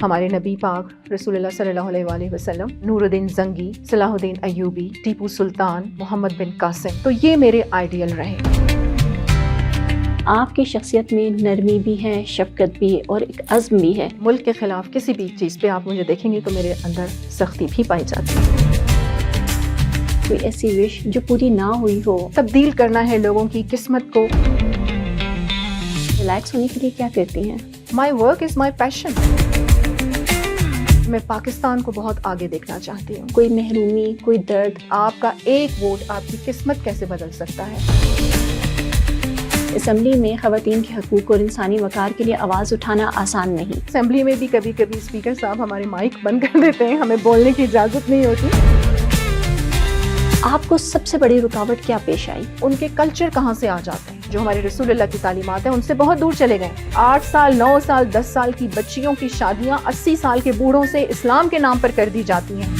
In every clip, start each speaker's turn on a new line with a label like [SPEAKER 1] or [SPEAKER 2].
[SPEAKER 1] ہمارے نبی پاک رسول اللہ صلی اللہ علیہ وآلہ وسلم، نور الدین زنگی، صلاح الدین ایوبی، ٹیپو سلطان، محمد بن قاسم، تو یہ میرے آئیڈیل رہے۔
[SPEAKER 2] آپ کی شخصیت میں نرمی بھی ہے، شفقت بھی اور ایک عزم بھی ہے۔
[SPEAKER 1] ملک کے خلاف کسی بھی چیز پہ آپ مجھے دیکھیں گے تو میرے اندر سختی بھی پائی جاتی ہے۔
[SPEAKER 2] کوئی ایسی وش جو پوری نہ ہوئی ہو؟
[SPEAKER 1] تبدیل کرنا ہے لوگوں کی قسمت کو۔
[SPEAKER 2] ریلیکس ہونے کے لیے کیا کرتی ہیں؟
[SPEAKER 1] مائی ورک از مائی پیشن۔ میں پاکستان کو بہت آگے دیکھنا چاہتی ہوں۔
[SPEAKER 2] کوئی محرومی، کوئی درد؟
[SPEAKER 1] آپ کا ایک ووٹ آپ کی قسمت کیسے بدل سکتا ہے؟
[SPEAKER 2] اسمبلی میں خواتین کے حقوق اور انسانی وقار کے لیے آواز اٹھانا آسان نہیں۔
[SPEAKER 1] اسمبلی میں بھی کبھی کبھی اسپیکر صاحب ہمارے مائک بند کر دیتے ہیں، ہمیں بولنے کی اجازت نہیں ہوتی۔
[SPEAKER 2] آپ کو سب سے بڑی رکاوٹ کیا پیش آئی؟
[SPEAKER 1] ان کے کلچر کہاں سے آ جاتے ہیں جو ہمارے رسول اللہ کی تعلیمات ہیں، ان سے بہت دور چلے گئے۔ 8 سال 9 سال 10 سال کی بچیوں کی شادیاں 80 سال کے بوڑھوں سے اسلام کے نام پر کر دی جاتی ہیں۔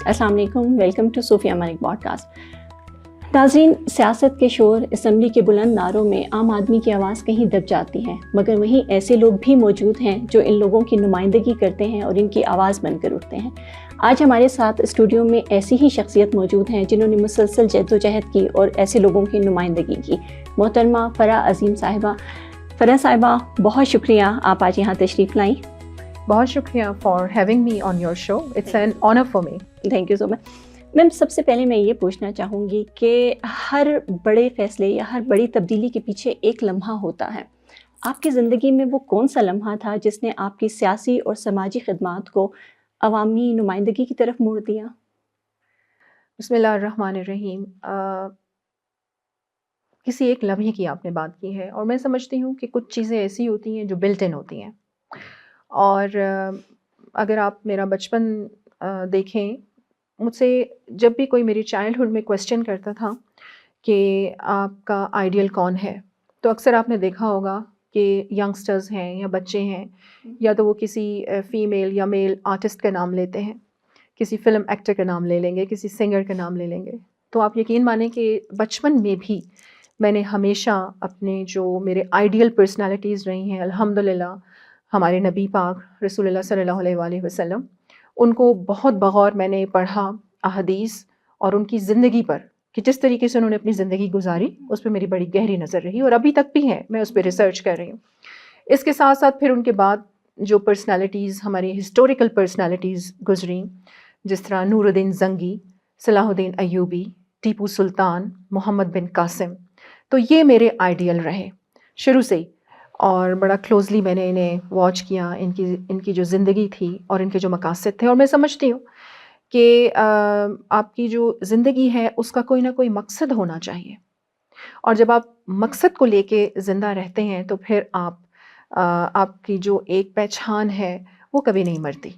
[SPEAKER 2] السلام علیکم، welcome to Sofia Malik podcast. ناظرین، سیاست کے شور، اسمبلی کے بلند نعروں میں عام آدمی کی آواز کہیں دب جاتی ہے، مگر وہیں ایسے لوگ بھی موجود ہیں جو ان لوگوں کی نمائندگی کرتے ہیں اور ان کی آواز بن کر اٹھتے ہیں۔ آج ہمارے ساتھ اسٹوڈیو میں ایسی ہی شخصیت موجود ہیں جنہوں نے مسلسل جد و جہد کی اور ایسے لوگوں کی نمائندگی کی۔ محترمہ فرح عظیم صاحبہ۔ فرح صاحبہ، بہت شکریہ آپ آج یہاں تشریف لائیں۔
[SPEAKER 1] بہت شکریہ for having me on your show, it's an honour for me.
[SPEAKER 2] Thank you so much. Ma'am, سب سے پہلے میں یہ پوچھنا چاہوں گی کہ ہر بڑے فیصلے یا ہر بڑی تبدیلی کے پیچھے ایک لمحہ ہوتا ہے۔ آپ کی زندگی میں وہ کون سا لمحہ تھا جس نے آپ کی سیاسی اور سماجی خدمات کو عوامی نمائندگی کی طرف موڑ دیا؟
[SPEAKER 1] بسم اللہ الرحمن الرحیم۔ کسی ایک لمحے کی آپ نے بات کی ہے، اور میں سمجھتی ہوں کہ کچھ چیزیں ایسی ہوتی ہیں جو بلٹ ان ہوتی ہیں، اور اگر آپ میرا بچپن دیکھیں، مجھ سے جب بھی کوئی میری چائلڈہڈ میں کویسچن کرتا تھا کہ آپ کا آئیڈیل کون ہے، تو اکثر آپ نے دیکھا ہوگا کہ ینگسٹرز ہیں یا بچے ہیں، یا تو وہ کسی فیمیل یا میل آرٹسٹ کا نام لیتے ہیں، کسی فلم ایکٹر کا نام لے لیں گے، کسی سنگر کا نام لے لیں گے۔ تو آپ یقین مانیں کہ بچپن میں بھی میں نے ہمیشہ اپنے جو میرے آئیڈیل پرسنالٹیز رہی ہیں، الحمدللہ ہمارے نبی پاک رسول اللہ صلی اللہ علیہ وآلہ وسلم، ان کو بہت بغور میں نے پڑھا، احادیث اور ان کی زندگی پر، کہ جس طریقے سے انہوں نے اپنی زندگی گزاری، اس پہ میری بڑی گہری نظر رہی، اور ابھی تک بھی ہے، میں اس پہ ریسرچ کر رہی ہوں۔ اس کے ساتھ ساتھ پھر ان کے بعد جو پرسنالٹیز، ہماری ہسٹوریکل پرسنالٹیز گزریں، جس طرح نور الدین زنگی، صلاح الدین ایوبی، ٹیپو سلطان، محمد بن قاسم، تو یہ میرے آئیڈیل رہے شروع سے ہی، اور بڑا کلوزلی میں نے انہیں واچ کیا، ان کی جو زندگی تھی اور ان کے جو مقاصد تھے۔ اور میں سمجھتی ہوں کہ آپ کی جو زندگی ہے اس کا کوئی نہ کوئی مقصد ہونا چاہیے، اور جب آپ مقصد کو لے کے زندہ رہتے ہیں تو پھر آپ کی جو ایک پہچان ہے وہ کبھی نہیں مرتی۔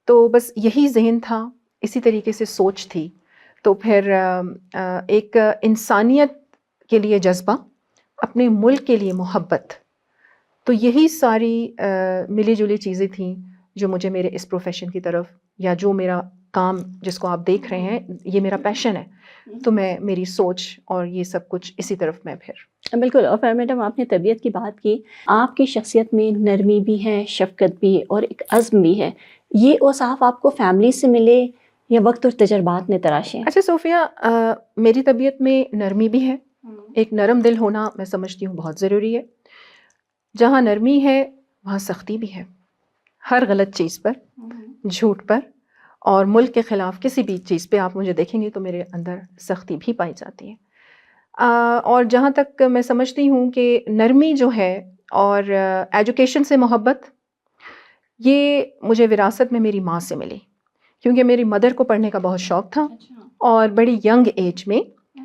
[SPEAKER 1] تو بس یہی ذہن تھا، اسی طریقے سے سوچ تھی، تو پھر ایک انسانیت کے لیے جذبہ، اپنے ملک کے لیے محبت، تو یہی ساری ملی جلی چیزیں تھیں جو مجھے میرے اس پروفیشن کی طرف، یا جو میرا کام جس کو آپ دیکھ رہے ہیں، یہ میرا پیشن ہے، تو میری سوچ اور یہ سب کچھ اسی طرف میں پھر۔
[SPEAKER 2] بالکل۔ اور میڈم، آپ نے طبیعت کی بات کی، آپ کی شخصیت میں نرمی بھی ہے، شفقت بھی اور ایک عزم بھی ہے، یہ اوصاف آپ کو فیملی سے ملے یا وقت اور تجربات نے تراشے؟
[SPEAKER 1] اچھا صوفیہ، میری طبیعت میں نرمی بھی ہے، ایک نرم دل ہونا میں سمجھتی ہوں بہت ضروری ہے۔ جہاں نرمی ہے وہاں سختی بھی ہے، ہر غلط چیز پر، جھوٹ پر اور ملک کے خلاف کسی بھی چیز پہ آپ مجھے دیکھیں گے تو میرے اندر سختی بھی پائی جاتی ہے۔ اور جہاں تک میں سمجھتی ہوں کہ نرمی جو ہے اور ایجوکیشن سے محبت، یہ مجھے وراثت میں میری ماں سے ملی، کیونکہ میری مدر کو پڑھنے کا بہت شوق تھا، اور بڑی ینگ ایج میں،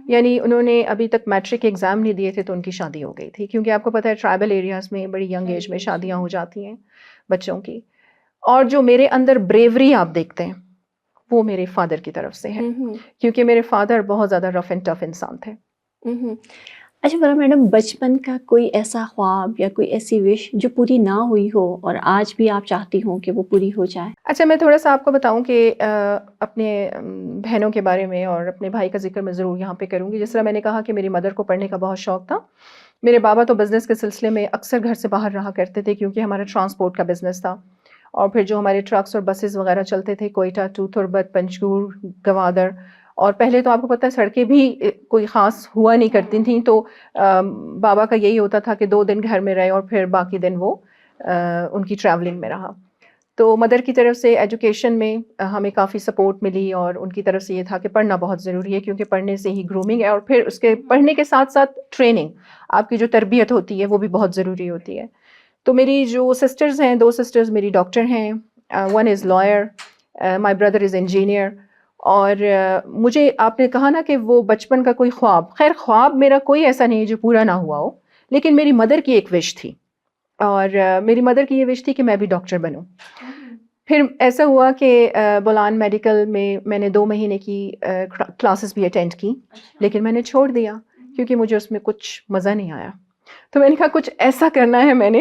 [SPEAKER 1] یعنی انہوں نے ابھی تک میٹرک ایگزام نہیں دیے تھے تو ان کی شادی ہو گئی تھی، کیونکہ آپ کو پتہ ہے ٹرائبل ایریاز میں بڑی ینگ ایج میں شادیاں ہو جاتی ہیں بچوں کی۔ اور جو میرے اندر بریوری آپ دیکھتے ہیں وہ میرے فادر کی طرف سے ہے، کیونکہ میرے فادر بہت زیادہ رف اینڈ ٹف انسان تھے۔
[SPEAKER 2] اچھا فرا میڈم، بچپن کا کوئی ایسا خواب یا کوئی ایسی وش جو پوری نہ ہوئی ہو اور آج بھی آپ چاہتی ہوں کہ وہ پوری ہو جائے؟
[SPEAKER 1] اچھا، میں تھوڑا سا آپ کو بتاؤں کہ اپنے بہنوں کے بارے میں اور اپنے بھائی کا ذکر میں ضرور یہاں پہ کروں گی. جس طرح میں نے کہا کہ میری مدر کو پڑھنے کا بہت شوق تھا. میرے بابا تو بزنس کے سلسلے میں اکثر گھر سے باہر رہا کرتے تھے کیونکہ ہمارا ٹرانسپورٹ کا بزنس تھا. اور پھر جو ہمارے ٹرکس اور بسز وغیرہ چلتے تھے کوئٹہ ٹو تربت، پنجگور، گوادر، اور پہلے تو آپ کو پتہ ہے سڑکیں بھی کوئی خاص ہوا نہیں کرتی تھیں، تو بابا کا یہی ہوتا تھا کہ 2 دن گھر میں رہے اور پھر باقی دن وہ ان کی ٹریولنگ میں رہا. تو مدر کی طرف سے ایجوکیشن میں ہمیں کافی سپورٹ ملی، اور ان کی طرف سے یہ تھا کہ پڑھنا بہت ضروری ہے کیونکہ پڑھنے سے ہی گرومنگ ہے، اور پھر اس کے پڑھنے کے ساتھ ساتھ ٹریننگ، آپ کی جو تربیت ہوتی ہے وہ بھی بہت ضروری ہوتی ہے. تو میری جو سسٹرز ہیں، 2 سسٹرز میری ڈاکٹر ہیں، one is lawyer, my brother is engineer. اور مجھے آپ نے کہا نا کہ وہ بچپن کا کوئی خواب، خیر خواب میرا کوئی ایسا نہیں ہے جو پورا نہ ہوا ہو، لیکن میری مدر کی ایک وش تھی، اور میری مدر کی یہ وش تھی کہ میں بھی ڈاکٹر بنوں. پھر ایسا ہوا کہ بولان میڈیکل میں نے 2 مہینے کی کلاسز بھی اٹینڈ کی، لیکن میں نے چھوڑ دیا کیونکہ مجھے اس میں کچھ مزہ نہیں آیا. تو میں نے کہا کچھ ایسا کرنا ہے میں نے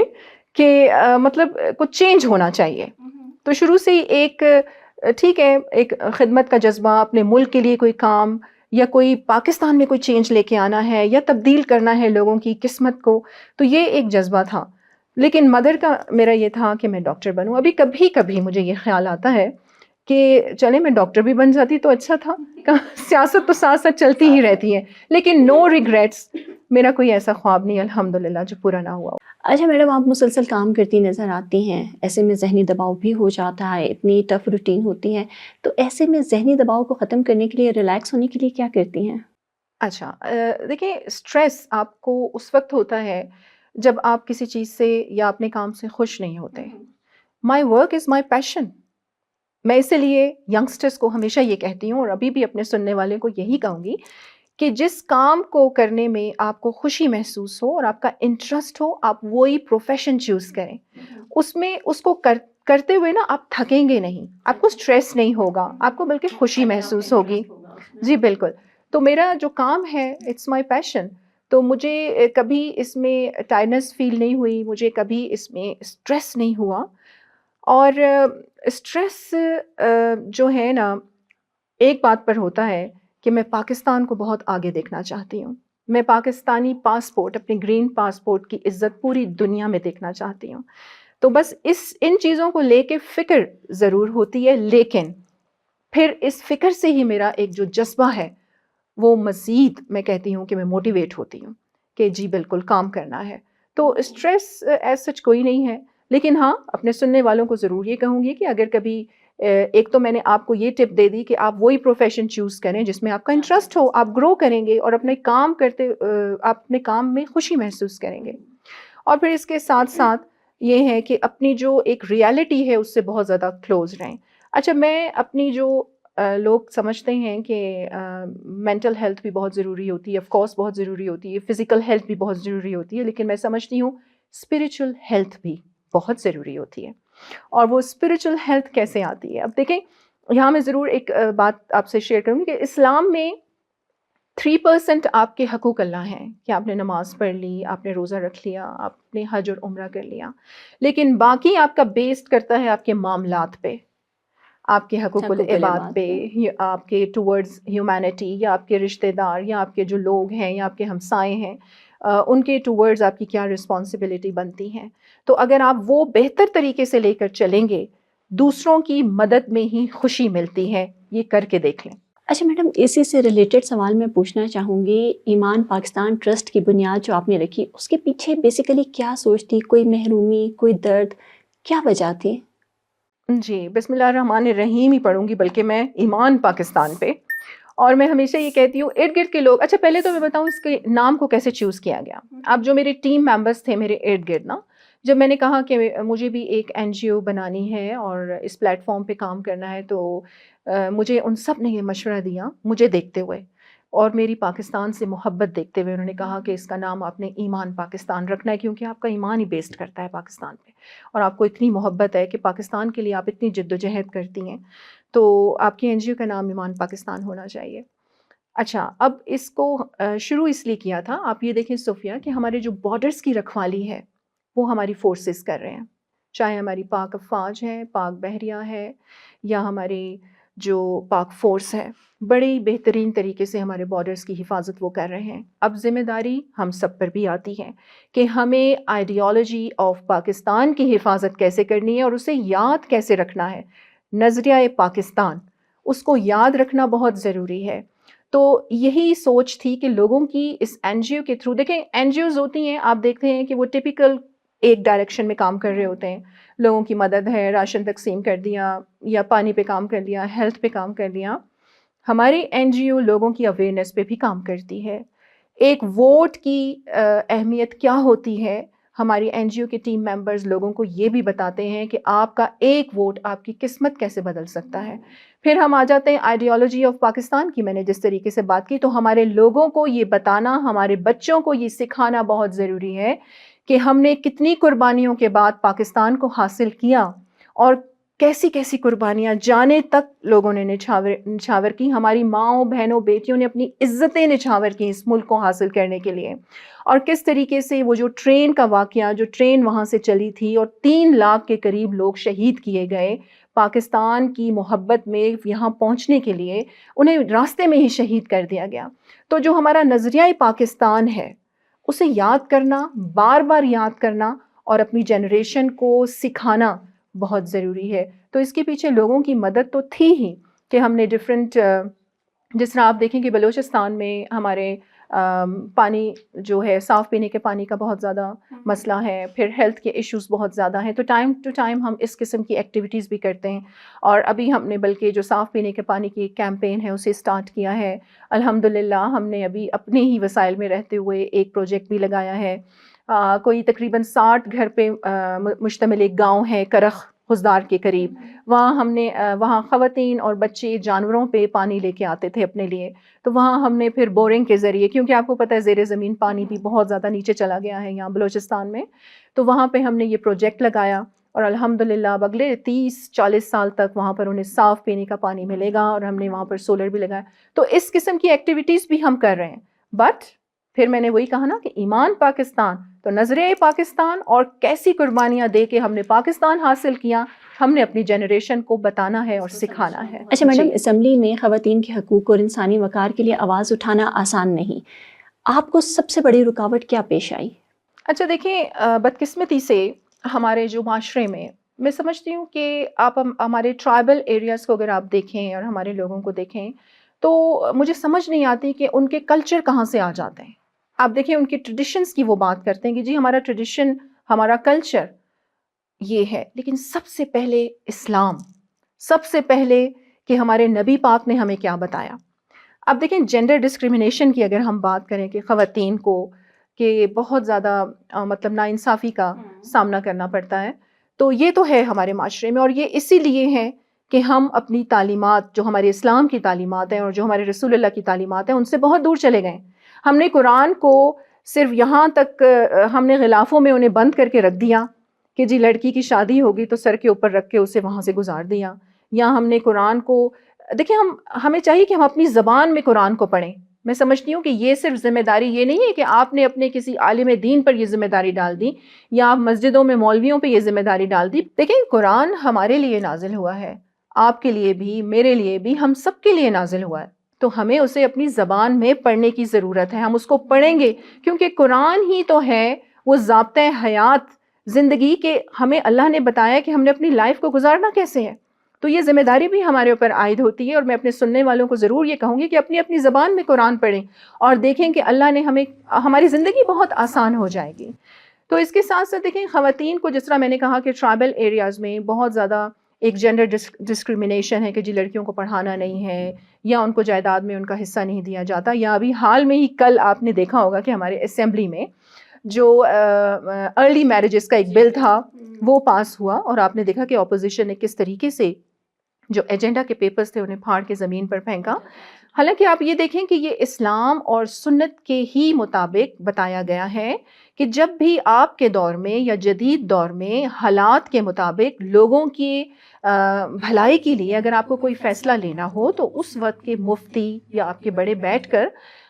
[SPEAKER 1] کہ مطلب کچھ چینج ہونا چاہیے. تو شروع سے ہی ایک ٹھیک ہے، ایک خدمت کا جذبہ، اپنے ملک کے لیے کوئی کام، یا کوئی پاکستان میں کوئی چینج لے کے آنا ہے یا تبدیل کرنا ہے لوگوں کی قسمت کو، تو یہ ایک جذبہ تھا. لیکن مدر کا میرا یہ تھا کہ میں ڈاکٹر بنوں. ابھی کبھی کبھی مجھے یہ خیال آتا ہے کہ چلے میں ڈاکٹر بھی بن جاتی تو اچھا تھا. سیاست تو ساتھ ساتھ چلتی ہی رہتی ہے، لیکن نو ریگریٹس، میرا کوئی ایسا خواب نہیں الحمدللہ جو پورا نہ ہوا.
[SPEAKER 2] اچھا میڈم، آپ مسلسل کام کرتی نظر آتی ہیں، ایسے میں ذہنی دباؤ بھی ہو جاتا ہے، اتنی ٹف روٹین ہوتی ہے، تو ایسے میں ذہنی دباؤ کو ختم کرنے کے لیے، ریلیکس ہونے کے لیے کیا کرتی ہیں؟
[SPEAKER 1] اچھا، دیکھیں اسٹریس آپ کو اس وقت ہوتا ہے جب آپ کسی چیز سے یا اپنے کام سے خوش نہیں ہوتے. مائی ورک از مائی پیشن. میں اسی لیے ینگسٹرس کو ہمیشہ یہ کہتی ہوں، اور ابھی بھی اپنے سننے والے کو یہی کہوں گی کہ جس کام کو کرنے میں آپ کو خوشی محسوس ہو اور آپ کا انٹرسٹ ہو، آپ وہی پروفیشن چوز کریں. اس میں اس کو کرتے ہوئے نا آپ تھکیں گے نہیں، آپ کو اسٹریس نہیں ہوگا، آپ کو بلکہ خوشی محسوس ہوگی. جی بالکل. تو میرا جو کام ہے اٹس مائی پیشن. تو مجھے کبھی اس میں ٹائرنس فیل نہیں ہوئی، مجھے کبھی اس میں اسٹریس نہیں ہوا. اور اسٹریس جو ہے نا ایک بات پر ہوتا ہے کہ میں پاکستان کو بہت آگے دیکھنا چاہتی ہوں. میں پاکستانی پاسپورٹ، اپنے گرین پاسپورٹ کی عزت پوری دنیا میں دیکھنا چاہتی ہوں. تو بس ان چیزوں کو لے کے فکر ضرور ہوتی ہے، لیکن پھر اس فکر سے ہی میرا ایک جو جذبہ ہے وہ مزید، میں کہتی ہوں کہ میں موٹیویٹ ہوتی ہوں کہ جی بالکل کام کرنا ہے. تو اسٹریس ایز سچ کوئی نہیں ہے، لیکن ہاں اپنے سننے والوں کو ضرور یہ کہوں گی کہ اگر کبھی ایک تو میں نے آپ کو یہ ٹپ دے دی کہ آپ وہی پروفیشن چوز کریں جس میں آپ کا انٹرسٹ ہو، آپ گرو کریں گے اور اپنے کام کرتے آپ اپنے کام میں خوشی محسوس کریں گے. اور پھر اس کے ساتھ ساتھ یہ ہے کہ اپنی جو ایک ریالٹی ہے اس سے بہت زیادہ کلوز رہیں. اچھا، میں اپنی جو لوگ سمجھتے ہیں کہ مینٹل ہیلتھ بھی بہت ضروری ہوتی ہے، آف کورس بہت ضروری ہوتی ہے، فزیکل ہیلتھ بھی بہت ضروری ہوتی ہے، لیکن میں سمجھتی ہوں اسپریچول ہیلتھ بھی بہت ضروری ہوتی ہے. اور وہ اسپریچول ہیلتھ کیسے آتی ہے؟ اب دیکھیں، یہاں میں ضرور ایک بات آپ سے شیئر کروں گی کہ اسلام میں 3% آپ کے حقوق اللہ ہیں کہ آپ نے نماز پڑھ لی، آپ نے روزہ رکھ لیا، آپ نے حج اور عمرہ کر لیا، لیکن باقی آپ کا بیسڈ کرتا ہے آپ کے معاملات پہ، آپ کے حقوق العباد پہ، آپ کے ٹورڈز ہیومینٹی، یا آپ کے رشتہ دار، یا آپ کے جو لوگ ہیں، یا آپ کے ہمسائے ہیں، ان کے ٹورڈز آپ کی کیا رسپانسبلٹی بنتی ہیں. تو اگر آپ وہ بہتر طریقے سے لے کر چلیں گے، دوسروں کی مدد میں ہی خوشی ملتی ہے. یہ کر کے دیکھ لیں.
[SPEAKER 2] اچھا میڈم، اسی سے ریلیٹڈ سوال میں پوچھنا چاہوں گی، ایمان پاکستان ٹرسٹ کی بنیاد جو آپ نے رکھی، اس کے پیچھے بیسیکلی کیا سوچ تھی؟ کوئی محرومی، کوئی درد، کیا وجہ تھی؟
[SPEAKER 1] جی بسم اللہ الرحمن الرحیم ہی پڑھوں گی بلکہ میں ایمان پاکستان پہ. اور میں ہمیشہ یہ کہتی ہوں ارد گرد کے لوگ، اچھا پہلے تو میں بتاؤں اس کے نام کو کیسے چوز کیا گیا. اب جو میرے ٹیم ممبرس تھے میرے ارد گرد نا، جب میں نے کہا کہ مجھے بھی ایک NGO بنانی ہے اور اس پلیٹ فارم پہ کام کرنا ہے، تو مجھے ان سب نے یہ مشورہ دیا مجھے دیکھتے ہوئے اور میری پاکستان سے محبت دیکھتے ہوئے. انہوں نے کہا کہ اس کا نام آپ نے ایمان پاکستان رکھنا ہے کیونکہ آپ کا ایمان ہی بیسڈ کرتا ہے پاکستان پہ، اور آپ کو اتنی محبت ہے کہ پاکستان کے لیے آپ اتنی جد و جہد کرتی ہیں، تو آپ کی NGO کا نام ایمان پاکستان ہونا چاہیے. اچھا، اب اس کو شروع اس لیے کیا تھا، آپ یہ دیکھیں صوفیہ کہ ہمارے جو بارڈرز کی رکھوالی ہے وہ ہماری فورسز کر رہے ہیں، چاہے ہماری پاک افواج ہے، پاک بحریہ ہے، یا ہماری جو پاک فورس ہے، بڑی بہترین طریقے سے ہمارے بارڈرز کی حفاظت وہ کر رہے ہیں۔ اب ذمہ داری ہم سب پر بھی آتی ہے کہ ہمیں آئیڈیالوجی آف پاکستان کی حفاظت کیسے کرنی ہے اور اسے یاد کیسے رکھنا ہے، نظریہ پاکستان، اس کو یاد رکھنا بہت ضروری ہے۔ تو یہی سوچ تھی کہ لوگوں کی اس این جی او کے تھرو، دیکھیں این جی اوز ہوتی ہیں، آپ دیکھتے ہیں کہ وہ ٹپیکل ایک ڈائریکشن میں کام کر رہے ہوتے ہیں، لوگوں کی مدد ہے، راشن تقسیم کر دیا یا پانی پہ کام کر لیا، ہیلتھ پہ کام کر لیا۔ ہماری این جی او لوگوں کی اویئرنیس پہ بھی کام کرتی ہے، ایک ووٹ کی اہمیت کیا ہوتی ہے، ہماری این جی او کے ٹیم ممبرز لوگوں کو یہ بھی بتاتے ہیں کہ آپ کا ایک ووٹ آپ کی قسمت کیسے بدل سکتا ہے۔ پھر ہم آ جاتے ہیں آئیڈیالوجی آف پاکستان کی، میں نے جس طریقے سے بات کی، تو ہمارے لوگوں کو یہ بتانا، ہمارے بچوں کو یہ سکھانا بہت ضروری ہے کہ ہم نے کتنی قربانیوں کے بعد پاکستان کو حاصل کیا اور کیسی کیسی قربانیاں، جانے تک لوگوں نے نچھاور کی، ہماری ماؤں بہنوں بیٹیوں نے اپنی عزتیں نچھاور کی اس ملک کو حاصل کرنے کے لیے، اور کس طریقے سے وہ جو ٹرین کا واقعہ، جو ٹرین وہاں سے چلی تھی اور 3 لاکھ کے قریب لوگ شہید کیے گئے پاکستان کی محبت میں یہاں پہنچنے کے لیے، انہیں راستے میں ہی شہید کر دیا گیا۔ تو جو ہمارا نظریہ پاکستان ہے اسے یاد کرنا، بار بار یاد کرنا اور اپنی جنریشن کو سکھانا بہت ضروری ہے۔ تو اس کے پیچھے لوگوں کی مدد تو تھی ہی کہ ہم نے ڈفرینٹ، جس طرح آپ دیکھیں کہ بلوچستان میں ہمارے پانی جو ہے، صاف پینے کے پانی کا بہت زیادہ مسئلہ ہے، پھر ہیلتھ کے ایشوز بہت زیادہ ہیں، تو ٹائم ٹو ٹائم ہم اس قسم کی ایکٹیویٹیز بھی کرتے ہیں، اور ابھی ہم نے بلکہ جو صاف پینے کے پانی کی کیمپین ہے اسے سٹارٹ کیا ہے۔ الحمدللہ ہم نے ابھی اپنے ہی وسائل میں رہتے ہوئے ایک پروجیکٹ بھی لگایا ہے، کوئی تقریباً 60 گھر پہ مشتمل ایک گاؤں ہے کرخ خزدار کے قریب، وہاں ہم نے وہاں خواتین اور بچے جانوروں پہ پانی لے کے آتے تھے اپنے لیے، تو وہاں ہم نے پھر بورنگ کے ذریعے، کیونکہ آپ کو پتہ ہے زیر زمین پانی بھی بہت زیادہ نیچے چلا گیا ہے یہاں بلوچستان میں، تو وہاں پہ ہم نے یہ پروجیکٹ لگایا، اور الحمدللہ اب اگلے 30-40 سال تک وہاں پر انہیں صاف پینے کا پانی ملے گا، اور ہم نے وہاں پر سولر بھی لگایا۔ تو اس قسم کی ایکٹیویٹیز بھی ہم کر رہے ہیں، بٹ پھر میں نے وہی کہا نا کہ ایمان پاکستان، تو نظریہ پاکستان اور کیسی قربانیاں دے کے ہم نے پاکستان حاصل کیا، ہم نے اپنی جنریشن کو بتانا ہے اور سکھانا ہے۔
[SPEAKER 2] اچھا میڈم، اسمبلی میں خواتین کے حقوق اور انسانی وقار کے لیے آواز اٹھانا آسان نہیں، آپ کو سب سے بڑی رکاوٹ کیا پیش آئی؟
[SPEAKER 1] اچھا دیکھیں، بدقسمتی سے ہمارے جو معاشرے میں سمجھتی ہوں کہ آپ ہمارے ٹرائبل ایریاز کو اگر آپ دیکھیں اور ہمارے لوگوں کو دیکھیں تو مجھے سمجھ نہیں آتی کہ ان کے کلچر کہاں سے آ جاتے ہیں۔ آپ دیکھیں ان کے ٹریڈیشنز کی وہ بات کرتے ہیں کہ جی ہمارا ٹریڈیشن، ہمارا کلچر یہ ہے، لیکن سب سے پہلے اسلام، سب سے پہلے کہ ہمارے نبی پاک نے ہمیں کیا بتایا۔ اب دیکھیں جینڈر ڈسکریمنیشن کی اگر ہم بات کریں کہ خواتین کو کہ بہت زیادہ مطلب ناانصافی کا سامنا کرنا پڑتا ہے، تو یہ تو ہے ہمارے معاشرے میں، اور یہ اسی لیے ہے کہ ہم اپنی تعلیمات، جو ہمارے اسلام کی تعلیمات ہیں اور جو ہمارے رسول اللہ کی تعلیمات ہیں، ان سے بہت دور چلے گئے۔ ہم نے قرآن کو صرف یہاں تک ہم نے غلافوں میں انہیں بند کر کے رکھ دیا کہ جی لڑکی کی شادی ہوگی تو سر کے اوپر رکھ کے اسے وہاں سے گزار دیا، یا ہم نے قرآن کو، دیکھیں ہمیں چاہیے کہ ہم اپنی زبان میں قرآن کو پڑھیں۔ میں سمجھتی ہوں کہ یہ صرف ذمہ داری یہ نہیں ہے کہ آپ نے اپنے کسی عالم دین پر یہ ذمہ داری ڈال دی یا آپ مسجدوں میں مولویوں پہ یہ ذمہ داری ڈال دی۔ دیکھیں قرآن ہمارے لیے نازل ہوا ہے، آپ کے لیے بھی، میرے لیے بھی، ہم سب کے لیے نازل ہوا ہے، تو ہمیں اسے اپنی زبان میں پڑھنے کی ضرورت ہے۔ ہم اس کو پڑھیں گے کیونکہ قرآن ہی تو ہے وہ ضابطۂ حیات زندگی کے، ہمیں اللہ نے بتایا کہ ہم نے اپنی لائف کو گزارنا کیسے ہے، تو یہ ذمہ داری بھی ہمارے اوپر عائد ہوتی ہے۔ اور میں اپنے سننے والوں کو ضرور یہ کہوں گی کہ اپنی اپنی زبان میں قرآن پڑھیں اور دیکھیں کہ اللہ نے ہماری زندگی بہت آسان ہو جائے گی۔ تو اس کے ساتھ ساتھ دیکھیں خواتین کو، جس طرح میں نے کہا کہ ٹرائبل ایریاز میں بہت زیادہ ایک جینڈر ڈسکریمنیشن ہے کہ جی لڑکیوں کو پڑھانا نہیں ہے، یا ان کو جائیداد میں ان کا حصہ نہیں دیا جاتا، یا ابھی حال میں ہی کل آپ نے دیکھا ہوگا کہ ہمارے اسمبلی میں جو ارلی میرجز کا ایک بل تھا وہ پاس ہوا، اور آپ نے دیکھا کہ اپوزیشن نے کس طریقے سے جو ایجنڈا کے پیپرز تھے انہیں پھاڑ کے زمین پر پھینکا۔ حالانکہ آپ یہ دیکھیں کہ یہ اسلام اور سنت کے ہی مطابق بتایا گیا ہے کہ جب بھی آپ کے دور میں یا جدید دور میں حالات کے مطابق لوگوں کی بھلائی کے لیے اگر آپ کو کوئی فیصلہ لینا ہو تو اس وقت کے مفتی یا آپ کے بڑے بیٹھ کر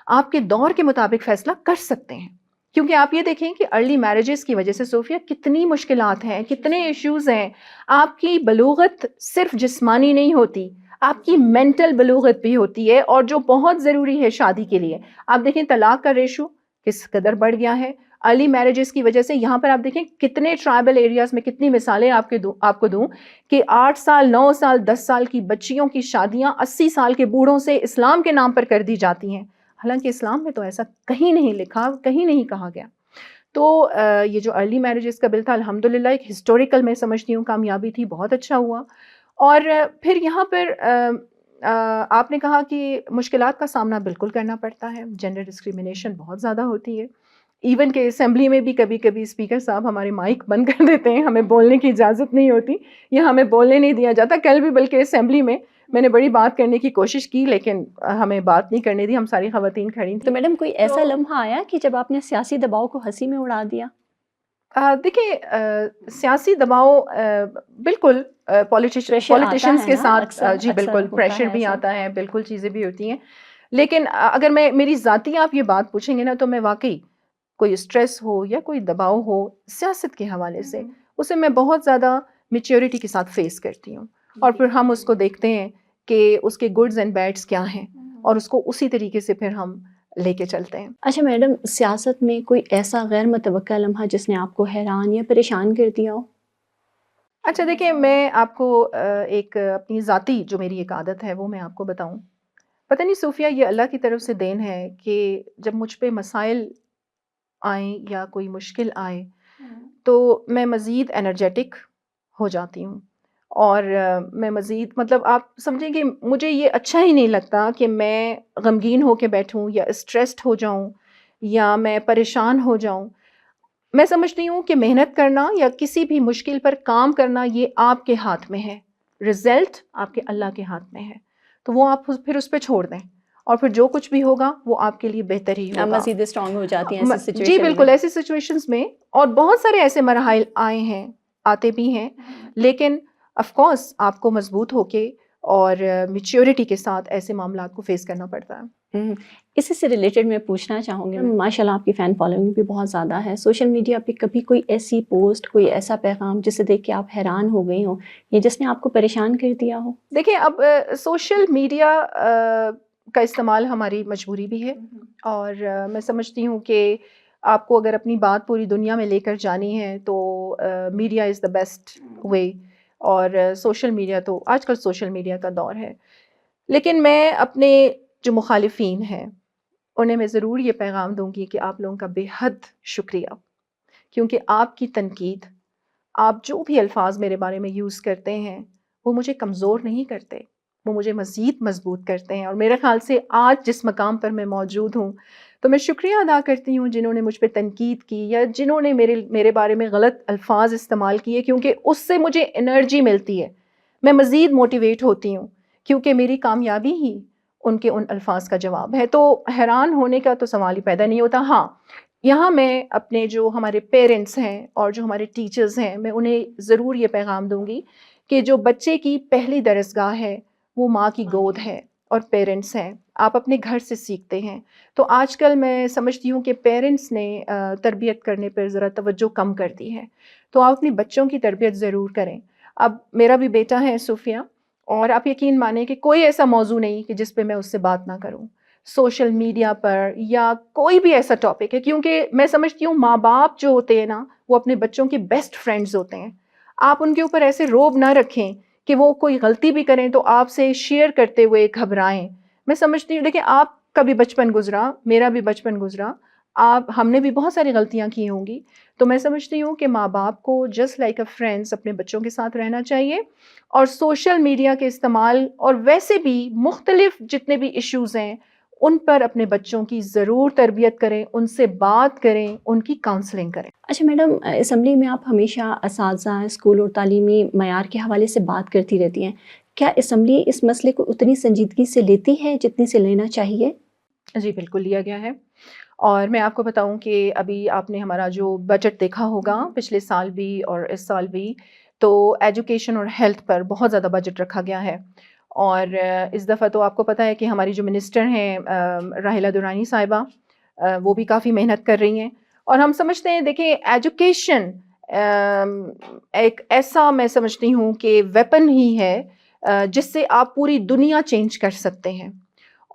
[SPEAKER 1] آپ کے دور کے مطابق فیصلہ کر سکتے ہیں. کیونکہ آپ یہ دیکھیں کہ ارلی میرجز کی وجہ سے صوفیہ کتنی مشکلات ہیں, کتنے ایشوز ہیں. آپ کی بلوغت صرف جسمانی نہیں ہوتی, آپ کی مینٹل بلوغت بھی ہوتی ہے, اور جو بہت ضروری ہے شادی کے لیے. آپ دیکھیں طلاق کا ریشو کس قدر بڑھ گیا ہے ارلی میرجز کی وجہ سے. یہاں پر آپ دیکھیں کتنے ٹرائبل ایریاز میں کتنی مثالیں آپ کو دوں کہ 8 سال 9 سال 10 سال کی بچیوں کی شادیاں 80 سال کے بوڑھوں سے اسلام کے نام پر کر دی جاتی ہیں, حالانکہ اسلام میں تو ایسا کہیں نہیں لکھا, کہیں نہیں کہا گیا. تو یہ جو ارلی میرجز کا بل تھا الحمدللہ ایک ہسٹوریکل میں سمجھتی ہوں کامیابی تھی, بہت اچھا ہوا. اور پھر یہاں پر آپ نے کہا کہ مشکلات کا سامنا بالکل کرنا پڑتا ہے, جینڈر ڈسکریمنیشن بہت زیادہ ہوتی ہے. ایون کہ اسمبلی میں بھی کبھی کبھی اسپیکر صاحب ہمارے مائک بند کر دیتے ہیں, ہمیں بولنے کی اجازت نہیں ہوتی یا ہمیں بولنے نہیں دیا جاتا. کل بھی بلکہ اسمبلی میں نے بڑی بات کرنے کی کوشش کی لیکن ہمیں بات نہیں کرنے دی, ہم ساری خواتین کھڑی تھیں.
[SPEAKER 2] تو میڈم کوئی ایسا لمحہ آیا کہ جب آپ نے سیاسی دباؤ کو ہنسی میں اڑا دیا؟
[SPEAKER 1] دیکھیں سیاسی دباؤ بالکل پولیٹیشنز کے ساتھ جی بالکل پریشر بھی آتا ہے, بالکل چیزیں بھی ہوتی ہیں. لیکن اگر میری ذاتی آپ یہ بات پوچھیں گے نا تو میں واقعی کوئی اسٹریس ہو یا کوئی دباؤ ہو سیاست کے حوالے سے اسے میں بہت زیادہ میچیورٹی کے ساتھ فیس کرتی ہوں, اور پھر ہم اس کو دیکھتے ہیں کہ اس کے گڈز اینڈ بیڈس کیا ہیں اور اس کو اسی طریقے سے پھر ہم لے کے چلتے ہیں.
[SPEAKER 2] اچھا میڈم, سیاست میں کوئی ایسا غیر متوقع لمحہ جس نے آپ کو حیران یا پریشان کر دیا ہو؟
[SPEAKER 1] اچھا دیکھیں میں آپ کو ایک اپنی ذاتی جو میری ایک عادت ہے وہ میں آپ کو بتاؤں. پتہ نہیں صوفیہ یہ اللہ کی طرف سے دین ہے کہ جب مجھ پہ مسائل آئیں یا کوئی مشکل آئے تو میں مزید انرجیٹک ہو جاتی ہوں, اور میں مزید مطلب آپ سمجھیں کہ مجھے یہ اچھا ہی نہیں لگتا کہ میں غمگین ہو کے بیٹھوں یا اسٹریسڈ ہو جاؤں یا میں پریشان ہو جاؤں. میں سمجھتی ہوں کہ محنت کرنا یا کسی بھی مشکل پر کام کرنا یہ آپ کے ہاتھ میں ہے, رزلٹ آپ کے اللہ کے ہاتھ میں ہے. تو وہ آپ پھر اس پہ چھوڑ دیں اور پھر جو کچھ بھی ہوگا وہ آپ کے لیے بہتر ہی ہوگا.
[SPEAKER 2] مزید اسٹرانگ ہو جاتی ہیں ایسی سچویشن
[SPEAKER 1] جی بالکل, ایسی سچویشنز میں. اور بہت سارے ایسے مراحل آئے ہیں, آتے بھی ہیں, لیکن آف کورس آپ کو مضبوط ہو کے اور میچیورٹی کے ساتھ ایسے معاملات کو فیس کرنا پڑتا ہے.
[SPEAKER 2] اسی سے ریلیٹڈ میں پوچھنا چاہوں گی, ماشاء اللہ آپ کی فین فالوئنگ بھی بہت زیادہ ہے. سوشل میڈیا پہ کبھی کوئی ایسی پوسٹ, کوئی ایسا پیغام جسے دیکھ کے آپ حیران ہو گئی ہوں یا جس نے آپ کو پریشان کر دیا ہو؟
[SPEAKER 1] دیکھیں اب سوشل میڈیا کا استعمال ہماری مجبوری بھی ہے, اور میں سمجھتی ہوں کہ آپ کو اگر اپنی بات پوری دنیا میں لے کر جانی ہے تو media is the best way, اور سوشل میڈیا تو آج کل سوشل میڈیا کا دور ہے. لیکن میں اپنے جو مخالفین ہیں انہیں میں ضرور یہ پیغام دوں گی کہ آپ لوگوں کا بے حد شکریہ, کیونکہ آپ کی تنقید, آپ جو بھی الفاظ میرے بارے میں یوز کرتے ہیں وہ مجھے کمزور نہیں کرتے, وہ مجھے مزید مضبوط کرتے ہیں. اور میرے خیال سے آج جس مقام پر میں موجود ہوں تو میں شکریہ ادا کرتی ہوں جنہوں نے مجھ پہ تنقید کی یا جنہوں نے میرے بارے میں غلط الفاظ استعمال کیے, کیونکہ اس سے مجھے انرجی ملتی ہے, میں مزید موٹیویٹ ہوتی ہوں, کیونکہ میری کامیابی ہی ان کے ان الفاظ کا جواب ہے. تو حیران ہونے کا تو سوال ہی پیدا نہیں ہوتا. ہاں یہاں میں اپنے جو ہمارے پیرنٹس ہیں اور جو ہمارے ٹیچرز ہیں میں انہیں ضرور یہ پیغام دوں گی کہ جو بچے کی پہلی درسگاہ ہے وہ ماں کی گود ہے اور پیرنٹس ہیں. آپ اپنے گھر سے سیکھتے ہیں. تو آج کل میں سمجھتی ہوں کہ پیرنٹس نے تربیت کرنے پر ذرا توجہ کم کر دی ہے, تو آپ اپنی بچوں کی تربیت ضرور کریں. اب میرا بھی بیٹا ہے صوفیہ, اور آپ یقین مانیں کہ کوئی ایسا موضوع نہیں کہ جس پہ میں اس سے بات نہ کروں سوشل میڈیا پر یا کوئی بھی ایسا ٹاپک ہے, کیونکہ میں سمجھتی ہوں ماں باپ جو ہوتے ہیں نا وہ اپنے بچوں کے بیسٹ فرینڈز ہوتے ہیں. آپ ان کے اوپر ایسے روب نہ رکھیں کہ وہ کوئی غلطی بھی کریں تو آپ سے شیئر کرتے ہوئے گھبرائیں. میں سمجھتی ہوں دیکھیں آپ کا بھی بچپن گزرا, میرا بھی بچپن گزرا, ہم نے بھی بہت ساری غلطیاں کی ہوں گی. تو میں سمجھتی ہوں کہ ماں باپ کو جسٹ لائک اے فرینڈس اپنے بچوں کے ساتھ رہنا چاہیے, اور سوشل میڈیا کے استعمال اور ویسے بھی مختلف جتنے بھی ایشوز ہیں ان پر اپنے بچوں کی ضرور تربیت کریں، ان سے بات کریں، ان کی کاؤنسلنگ کریں۔
[SPEAKER 2] اچھا میڈم، اسمبلی میں آپ ہمیشہ اساتذہ، اسکول اور تعلیمی معیار کے حوالے سے بات کرتی رہتی ہیں، کیا اسمبلی اس مسئلے کو اتنی سنجیدگی سے لیتی ہے جتنی سے لینا چاہیے؟
[SPEAKER 1] جی بالکل لیا گیا ہے، اور میں آپ کو بتاؤں کہ ابھی آپ نے ہمارا جو بجٹ دیکھا ہوگا پچھلے سال بھی اور اس سال بھی، تو ایجوکیشن اور ہیلتھ پر بہت زیادہ بجٹ رکھا گیا ہے، اور اس دفعہ تو آپ کو پتہ ہے کہ ہماری جو منسٹر ہیں راحیلہ درانی صاحبہ، وہ بھی کافی محنت کر رہی ہیں، اور ہم سمجھتے ہیں دیکھیں ایجوکیشن ایک ایسا میں سمجھتی ہوں کہ ویپن ہی ہے جس سے آپ پوری دنیا چینج کر سکتے ہیں،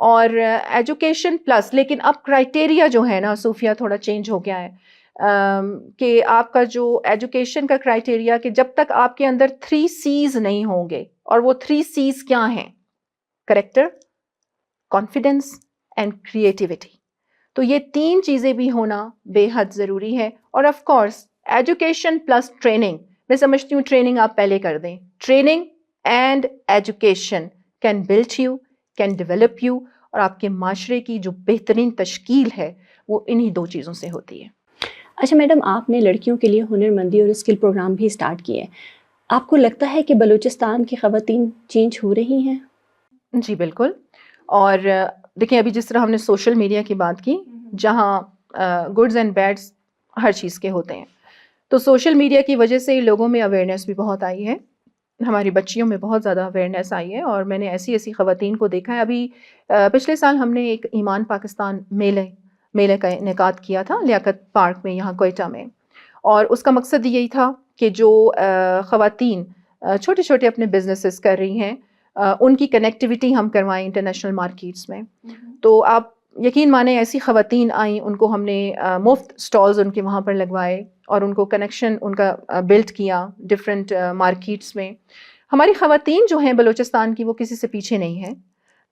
[SPEAKER 1] اور ایجوکیشن پلس، لیکن اب کرائٹیریا جو ہے نا صوفیہ تھوڑا چینج ہو گیا ہے، کہ آپ کا جو ایجوکیشن کا کرائٹیریا کہ جب تک آپ کے اندر 3 C's نہیں ہوں گے، اور وہ 3 C's کیا ہیں؟ Character, confidence and creativity. تو یہ 3 چیزیں بھی ہونا بے حد ضروری ہے، اور of course education plus training, میں سمجھتی ہوں ٹریننگ آپ پہلے کر دیں، training and education can build you, can develop you, اور آپ کے معاشرے کی جو بہترین تشکیل ہے وہ انہی 2 چیزوں سے ہوتی ہے۔
[SPEAKER 2] اچھا میڈم، آپ نے لڑکیوں کے لیے ہنر مندی اور اسکل پروگرام بھی اسٹارٹ کیے، آپ کو لگتا ہے کہ بلوچستان کی خواتین چینج ہو رہی ہیں؟
[SPEAKER 1] جی بالکل، اور دیکھیں ابھی جس طرح ہم نے سوشل میڈیا کی بات کی، جہاں گڈز اینڈ بیڈز ہر چیز کے ہوتے ہیں، تو سوشل میڈیا کی وجہ سے لوگوں میں اویئرنیس بھی بہت آئی ہے، ہماری بچیوں میں بہت زیادہ اویئرنیس آئی ہے، اور میں نے ایسی ایسی خواتین کو دیکھا ہے۔ ابھی پچھلے سال ہم نے ایک ایمان پاکستان میلے کا انعقاد کیا تھا لیاقت پارک میں یہاں کوئٹہ میں، اور اس کا مقصد یہی تھا کہ جو خواتین چھوٹے چھوٹے اپنے بزنسز کر رہی ہیں ان کی کنیکٹیوٹی ہم کروائیں انٹرنیشنل مارکیٹس میں۔ تو آپ یقین مانیں ایسی خواتین آئیں، ان کو ہم نے مفت سٹالز ان کے وہاں پر لگوائے، اور ان کو کنیکشن ان کا بلڈ کیا ڈفرینٹ مارکیٹس میں۔ ہماری خواتین جو ہیں بلوچستان کی وہ کسی سے پیچھے نہیں ہیں،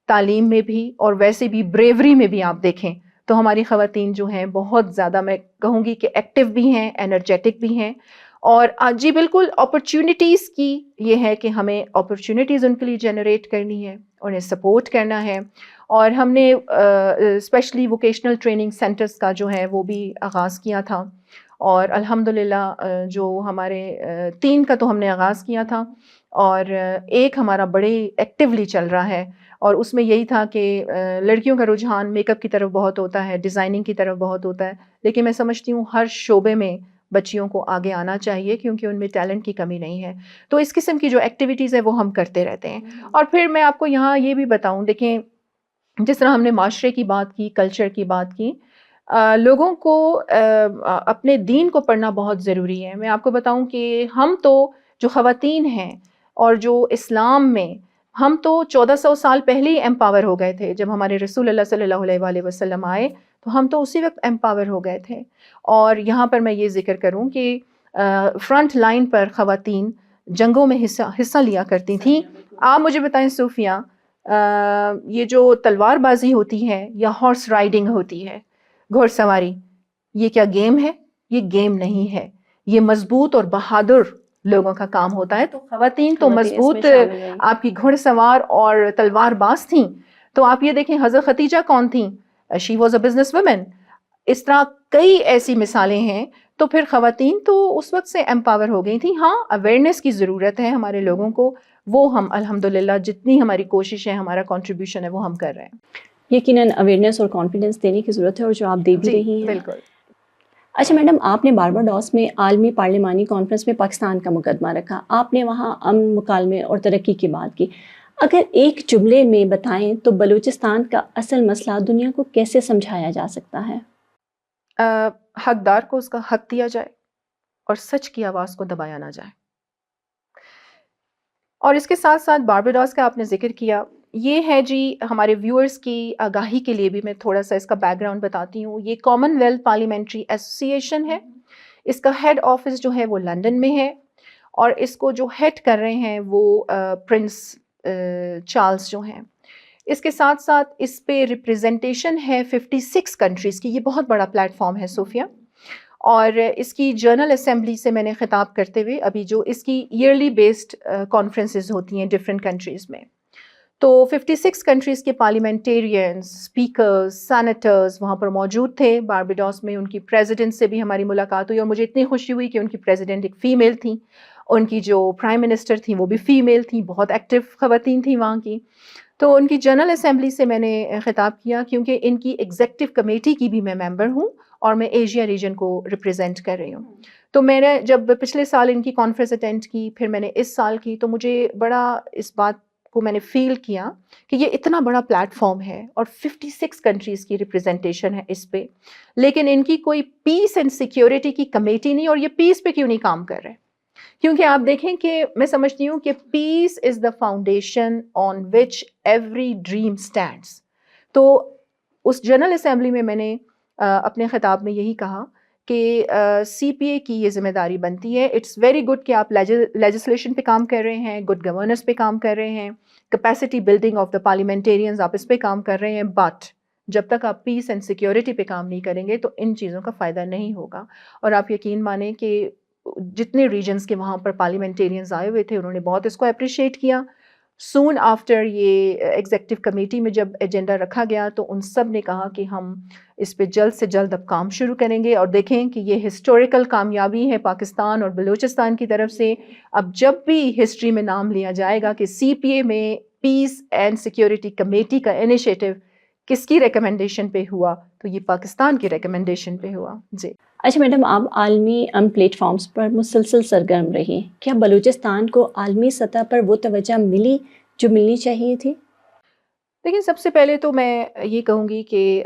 [SPEAKER 1] تعلیم میں بھی اور ویسے بھی بریوری میں بھی آپ دیکھیں تو ہماری خواتین جو ہیں بہت زیادہ میں کہوں گی کہ ایکٹیو بھی ہیں، انرجیٹک بھی ہیں، اور جی بالکل اپرچونٹیز کی یہ ہے کہ ہمیں اپرچونٹیز ان کے لیے جنریٹ کرنی ہے، انہیں سپورٹ کرنا ہے، اور ہم نے اسپیشلی ووکیشنل ٹریننگ سینٹرز کا جو ہے وہ بھی آغاز کیا تھا، اور الحمدللہ جو ہمارے 3 کا تو ہم نے آغاز کیا تھا، اور ایک ہمارا بڑے ایکٹیولی چل رہا ہے، اور اس میں یہی تھا کہ لڑکیوں کا رجحان میک اپ کی طرف بہت ہوتا ہے، ڈیزائننگ کی طرف بہت ہوتا ہے، لیکن میں سمجھتی ہوں ہر شعبے میں بچیوں کو آگے آنا چاہیے کیونکہ ان میں ٹیلنٹ کی کمی نہیں ہے۔ تو اس قسم کی جو ایکٹیویٹیز ہے وہ ہم کرتے رہتے ہیں۔ اور پھر میں آپ کو یہاں یہ بھی بتاؤں، دیکھیں جس طرح ہم نے معاشرے کی بات کی، کلچر کی بات کی، لوگوں کو اپنے دین کو پڑھنا بہت ضروری ہے۔ میں آپ کو بتاؤں کہ ہم تو جو خواتین ہیں اور جو اسلام میں ہم تو 1400 سال پہلے ہی امپاور ہو گئے تھے، جب ہمارے رسول اللہ صلی اللہ علیہ وآلہ وسلم آئے تو ہم تو اسی وقت امپاور ہو گئے تھے۔ اور یہاں پر میں یہ ذکر کروں کہ فرنٹ لائن پر خواتین جنگوں میں حصہ لیا کرتی تھیں۔ آپ مجھے بتائیں صوفیہ، یہ جو تلوار بازی ہوتی ہے یا ہارس رائڈنگ ہوتی ہے، گھوڑ سواری، یہ کیا گیم ہے؟ یہ گیم نہیں ہے، یہ مضبوط اور بہادر لوگوں کا کام ہوتا ہے۔ تو خواتین تو مضبوط آپ کی گھوڑ سوار اور تلوار باز تھیں۔ تو آپ یہ دیکھیں حضرت ختیجہ کون تھیں؟ She was a business woman. اس طرح کئی ایسی مثالیں ہیں۔ تو پھر خواتین تو اس وقت سے امپاور ہو گئی تھیں۔ ہاں اویئرنیس کی ضرورت ہے ہمارے لوگوں کو، وہ ہم الحمدللہ جتنی ہماری کوشش ہے، ہمارا کنٹریبیوشن ہے، وہ ہم کر رہے ہیں۔
[SPEAKER 2] یقیناً اویئرنیس اور کانفیڈنس دینے کی ضرورت ہے، اور جو آپ دے بھی رہی ہیں۔
[SPEAKER 1] بالکل۔
[SPEAKER 2] اچھا میڈم، آپ نے بارباڈوس میں عالمی پارلیمانی کانفرنس میں پاکستان کا مقدمہ رکھا، آپ نے وہاں امن، مکالمے اور ترقی کی بات کی۔ اگر ایک جملے میں بتائیں تو بلوچستان کا اصل مسئلہ دنیا کو کیسے سمجھایا جا سکتا ہے؟
[SPEAKER 1] حقدار کو اس کا حق دیا جائے اور سچ کی آواز کو دبایا نہ جائے۔ اور اس کے ساتھ ساتھ بارباڈوس کا آپ نے ذکر کیا، یہ ہے جی ہمارے ویورز کی آگاہی کے لیے بھی میں تھوڑا سا اس کا بیک گراؤنڈ بتاتی ہوں۔ یہ کامن ویلتھ پارلیمنٹری ایسوسی ایشن ہے، اس کا ہیڈ آفس جو ہے وہ لندن میں ہے، اور اس کو جو ہیڈ کر رہے ہیں وہ پرنس چارلز جو ہیں۔ اس کے ساتھ ساتھ اس پہ ریپریزنٹیشن ہے 56 کنٹریز کی، یہ بہت بڑا پلیٹ فارم ہے صوفیہ۔ اور اس کی جنرل اسمبلی سے میں نے خطاب کرتے ہوئے ابھی جو اس کی ایئرلی بیسڈ کانفرنسز ہوتی ہیں ڈفرینٹ کنٹریز میں، تو 56 کنٹریز کے پارلیمنٹیرینز، اسپیکرز، سینیٹرز وہاں پر موجود تھے. باربیڈوس میں ان کی پریزیڈنٹ سے بھی ہماری ملاقات ہوئی اور مجھے اتنی خوشی ہوئی کہ ان کی پریزیڈنٹ ایک فیمیل تھیں، ان کی جو پرائم منسٹر تھیں وہ بھی فیمیل تھیں، بہت ایکٹیو خواتین تھیں وہاں کی. تو ان کی جنرل اسمبلی سے میں نے خطاب کیا کیونکہ ان کی ایگزیکٹو کمیٹی کی بھی میں ممبر ہوں اور میں ایشیا ریجن کو ریپرزینٹ کر رہی ہوں. تو میں نے جب پچھلے سال ان کی کانفرنس اٹینڈ کی، پھر میں نے اس سال کی، تو مجھے بڑا اس بات کو میں نے فیل کیا کہ یہ اتنا بڑا پلیٹ فارم ہے اور 56 کنٹریز کی ریپرزنٹیشن ہے اس پہ، لیکن ان کی کوئی پیس اینڈ سیکیورٹی کی کمیٹی نہیں. اور یہ پیس پہ کیوں نہیں کام کر رہے؟ کیونکہ آپ دیکھیں کہ میں سمجھتی ہوں کہ peace is the foundation on which every dream stands. تو اس جنرل اسمبلی میں نے اپنے خطاب میں یہی کہا کہ سی پی اے کی یہ ذمہ داری بنتی ہے. اٹس ویری گڈ کہ آپ لیجسلیشن پہ کام کر رہے ہیں، گڈ گورننس پہ کام کر رہے ہیں، capacity building of the parliamentarians آپ اس پہ کام کر رہے ہیں، بٹ جب تک آپ پیس اینڈ سیکیورٹی پہ کام نہیں کریں گے تو ان چیزوں کا فائدہ نہیں ہوگا. اور آپ یقین مانیں کہ جتنے ریجنز کے وہاں پر پارلیمنٹیرینز آئے ہوئے تھے انہوں نے بہت اس کو اپریشیٹ کیا. سون آفٹر یہ ایگزیکٹو کمیٹی میں جب ایجنڈا رکھا گیا تو ان سب نے کہا کہ ہم اس پہ جلد سے جلد اب کام شروع کریں گے. اور دیکھیں کہ یہ ہسٹوریکل کامیابی ہے پاکستان اور بلوچستان کی طرف سے. اب جب بھی ہسٹری میں نام لیا جائے گا کہ سی پی اے میں پیس اینڈ سیکیورٹی کمیٹی کا انیشیٹو کس کی ریکمنڈیشن پہ ہوا تو یہ پاکستان کی ریکمنڈیشن پہ ہوا. جی
[SPEAKER 2] اچھا میڈم، آپ عالمی پلیٹ فارمز پر مسلسل سرگرم رہی، کیا بلوچستان کو عالمی سطح پر وہ توجہ ملی جو ملنی چاہیے تھی؟
[SPEAKER 1] لیکن سب سے پہلے تو میں یہ کہوں گی کہ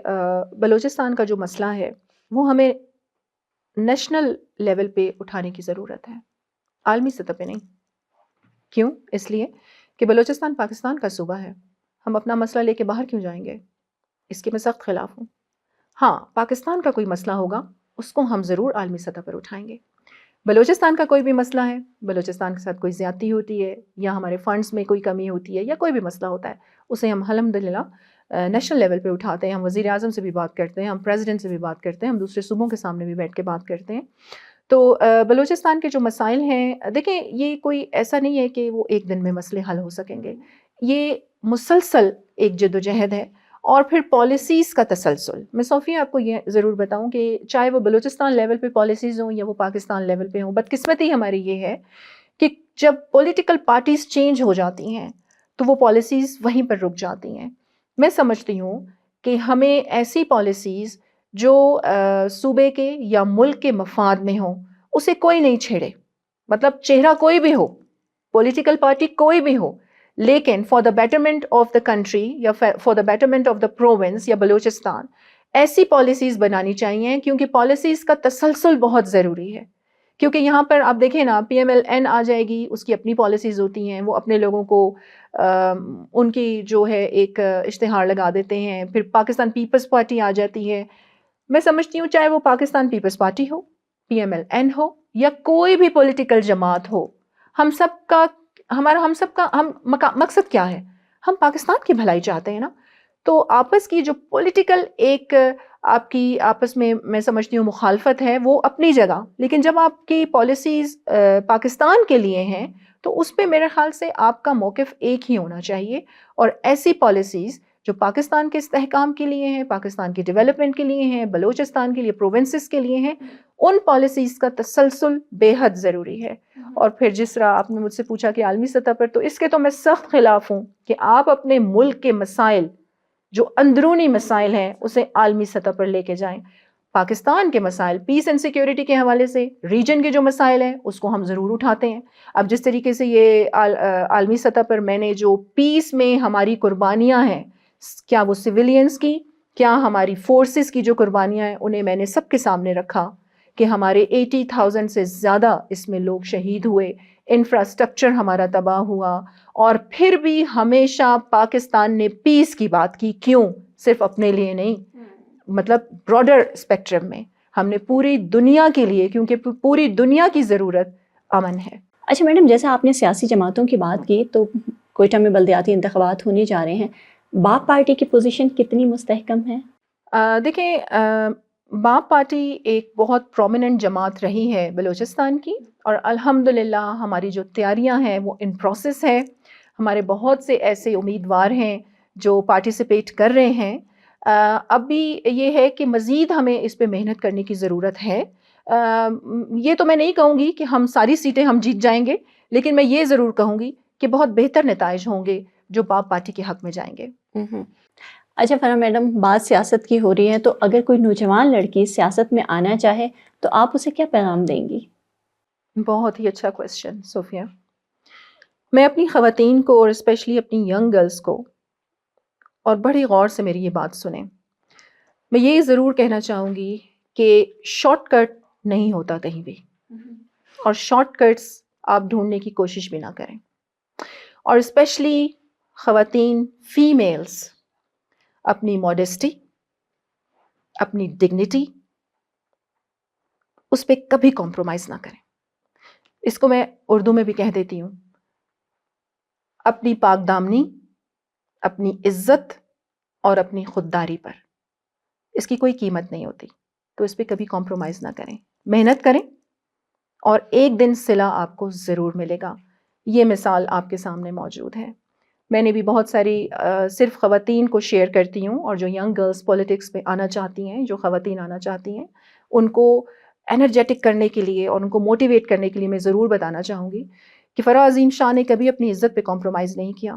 [SPEAKER 1] بلوچستان کا جو مسئلہ ہے وہ ہمیں نیشنل لیول پہ اٹھانے کی ضرورت ہے، عالمی سطح پہ نہیں. کیوں؟ اس لیے کہ بلوچستان پاکستان کا صوبہ ہے. ہم اپنا مسئلہ لے کے باہر کیوں جائیں گے؟ اس کے میں سخت خلاف ہوں. ہاں، پاکستان کا کوئی مسئلہ ہوگا اس کو ہم ضرور عالمی سطح پر اٹھائیں گے. بلوچستان کا کوئی بھی مسئلہ ہے، بلوچستان کے ساتھ کوئی زیادتی ہوتی ہے یا ہمارے فنڈز میں کوئی کمی ہوتی ہے یا کوئی بھی مسئلہ ہوتا ہے، اسے ہم الحمدللہ نیشنل لیول پہ اٹھاتے ہیں. ہم وزیر اعظم سے بھی بات کرتے ہیں، ہم پریزیڈنٹ سے بھی بات کرتے ہیں، ہم دوسرے صوبوں کے سامنے بھی بیٹھ کے بات کرتے ہیں. تو بلوچستان کے جو مسائل ہیں، دیکھیں یہ کوئی ایسا نہیں ہے کہ وہ ایک دن میں مسئلے حل ہو سکیں گے. یہ مسلسل ایک جد و جہد ہے اور پھر پالیسیز کا تسلسل. میں صوفیہ آپ کو یہ ضرور بتاؤں کہ چاہے وہ بلوچستان لیول پہ پالیسیز ہوں یا وہ پاکستان لیول پہ ہوں، بدقسمتی ہماری یہ ہے کہ جب پولیٹیکل پارٹیز چینج ہو جاتی ہیں تو وہ پالیسیز وہیں پر رک جاتی ہیں. میں سمجھتی ہوں کہ ہمیں ایسی پالیسیز جو صوبے کے یا ملک کے مفاد میں ہوں اسے کوئی نہیں چھیڑے. مطلب چہرہ کوئی بھی ہو، پولیٹیکل پارٹی کوئی بھی ہو، لیکن for the betterment of the country یا for the betterment of the province یا بلوچستان ایسی پالیسیز بنانی چاہیے، کیونکہ پالیسیز کا تسلسل بہت ضروری ہے. کیونکہ یہاں پر آپ دیکھیں نا، پی ایم ایل این آ جائے گی، اس کی اپنی پالیسیز ہوتی ہیں، وہ اپنے لوگوں کو ان کی جو ہے ایک اشتہار لگا دیتے ہیں. پھر پاکستان پیپلز پارٹی آ جاتی ہے. میں سمجھتی ہوں چاہے وہ پاکستان پیپلز پارٹی ہو، پی ایم ایل این ہو یا کوئی بھی پولیٹیکل جماعت ہو، ہم سب کا مقصد کیا ہے؟ ہم پاکستان کی بھلائی چاہتے ہیں نا. تو آپس کی جو پولیٹیکل ایک آپ کی آپس میں سمجھتی ہوں مخالفت ہے وہ اپنی جگہ، لیکن جب آپ کی پالیسیز پاکستان کے لیے ہیں تو اس پہ میرے خیال سے آپ کا موقف ایک ہی ہونا چاہیے. اور ایسی پالیسیز جو پاکستان کے استحکام کے لیے ہیں، پاکستان کی ڈیولپمنٹ کے لیے ہیں، بلوچستان کے لیے، پروونسز کے لیے ہیں، ان پالیسیز کا تسلسل بے حد ضروری ہے. اور پھر جس طرح آپ نے مجھ سے پوچھا کہ عالمی سطح پر، تو اس کے تو میں سخت خلاف ہوں کہ آپ اپنے ملک کے مسائل جو اندرونی مسائل ہیں اسے عالمی سطح پر لے کے جائیں. پاکستان کے مسائل پیس اینڈ سیکیورٹی کے حوالے سے، ریجن کے جو مسائل ہیں اس کو ہم ضرور اٹھاتے ہیں. اب جس طریقے سے یہ عالمی سطح پر میں نے جو پیس میں ہماری قربانیاں ہیں، کیا وہ سویلینز کی، کیا ہماری فورسز کی جو قربانیاں ہیں، انہیں میں نے سب کے سامنے رکھا کہ ہمارے 80,000 سے زیادہ اس میں لوگ شہید ہوئے، انفراسٹرکچر ہمارا تباہ ہوا، اور پھر بھی ہمیشہ پاکستان نے پیس کی بات کی. کیوں؟ صرف اپنے لیے نہیں، مطلب براڈر اسپیکٹرم میں ہم نے پوری دنیا کے لیے، کیونکہ پوری دنیا کی ضرورت امن ہے.
[SPEAKER 2] اچھا میڈم، جیسا آپ نے سیاسی جماعتوں کی بات کی، تو کوئٹہ میں بلدیاتی انتخابات ہونے جا رہے ہیں، باپ پارٹی کی پوزیشن کتنی مستحکم ہے؟
[SPEAKER 1] دیکھیں، باپ پارٹی ایک بہت پرومیننٹ جماعت رہی ہے بلوچستان کی، اور الحمدللہ ہماری جو تیاریاں ہیں وہ ان پروسیس ہے. ہمارے بہت سے ایسے امیدوار ہیں جو پارٹیسپیٹ کر رہے ہیں. اب بھی یہ ہے کہ مزید ہمیں اس پہ محنت کرنے کی ضرورت ہے. یہ تو میں نہیں کہوں گی کہ ہم ساری سیٹیں ہم جیت جائیں گے، لیکن میں یہ ضرور کہوں گی کہ بہت بہتر نتائج ہوں گے جو باپ پارٹی کے حق میں جائیں گے.
[SPEAKER 2] اچھا فرح میڈم، بات سیاست کی ہو رہی ہے، تو اگر کوئی نوجوان لڑکی سیاست میں آنا چاہے تو آپ اسے کیا پیغام دیں گی؟
[SPEAKER 1] بہت ہی اچھا کویسچن صوفیہ. میں اپنی خواتین کو اور اسپیشلی اپنی ینگ گرلس کو، اور بڑی غور سے میری یہ بات سنیں، میں یہ ضرور کہنا چاہوں گی کہ شارٹ کٹ نہیں ہوتا کہیں بھی، اور شارٹ کٹس آپ ڈھونڈنے کی کوشش بھی نہ کریں. اور اسپیشلی خواتین فیمیلز اپنی ماڈیسٹی، اپنی ڈگنیٹی، اس پہ کبھی کمپرومائز نہ کریں. اس کو میں اردو میں بھی کہہ دیتی ہوں، اپنی پاک دامنی، اپنی عزت اور اپنی خودداری پر اس کی کوئی قیمت نہیں ہوتی، تو اس پہ کبھی کمپرومائز نہ کریں. محنت کریں اور ایک دن صلہ آپ کو ضرور ملے گا. یہ مثال آپ کے سامنے موجود ہے. میں نے بھی بہت ساری صرف خواتین کو شیئر کرتی ہوں، اور جو ینگ گرلز پولیٹکس میں آنا چاہتی ہیں، جو خواتین آنا چاہتی ہیں، ان کو انرجیٹک کرنے کے لیے اور ان کو موٹیویٹ کرنے کے لیے میں ضرور بتانا چاہوں گی کہ فرح عظیم شاہ نے کبھی اپنی عزت پہ کمپرومائز نہیں کیا،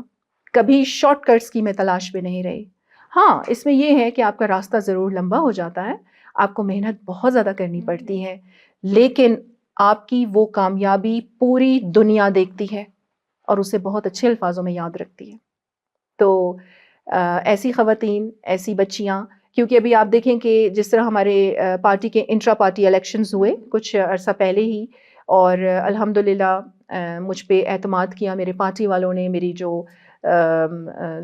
[SPEAKER 1] کبھی شارٹ کٹس کی میں تلاش پہ نہیں رہی. ہاں، اس میں یہ ہے کہ آپ کا راستہ ضرور لمبا ہو جاتا ہے، آپ کو محنت بہت زیادہ کرنی پڑتی ہے، لیکن آپ کی وہ کامیابی پوری دنیا دیکھتی ہے اور اسے بہت اچھے الفاظوں میں یاد رکھتی ہے. تو ایسی خواتین، ایسی بچیاں، کیونکہ ابھی آپ دیکھیں کہ جس طرح ہمارے پارٹی کے انٹرا پارٹی الیکشنز ہوئے کچھ عرصہ پہلے ہی، اور الحمدللہ مجھ پہ اعتماد کیا میرے پارٹی والوں نے. میری جو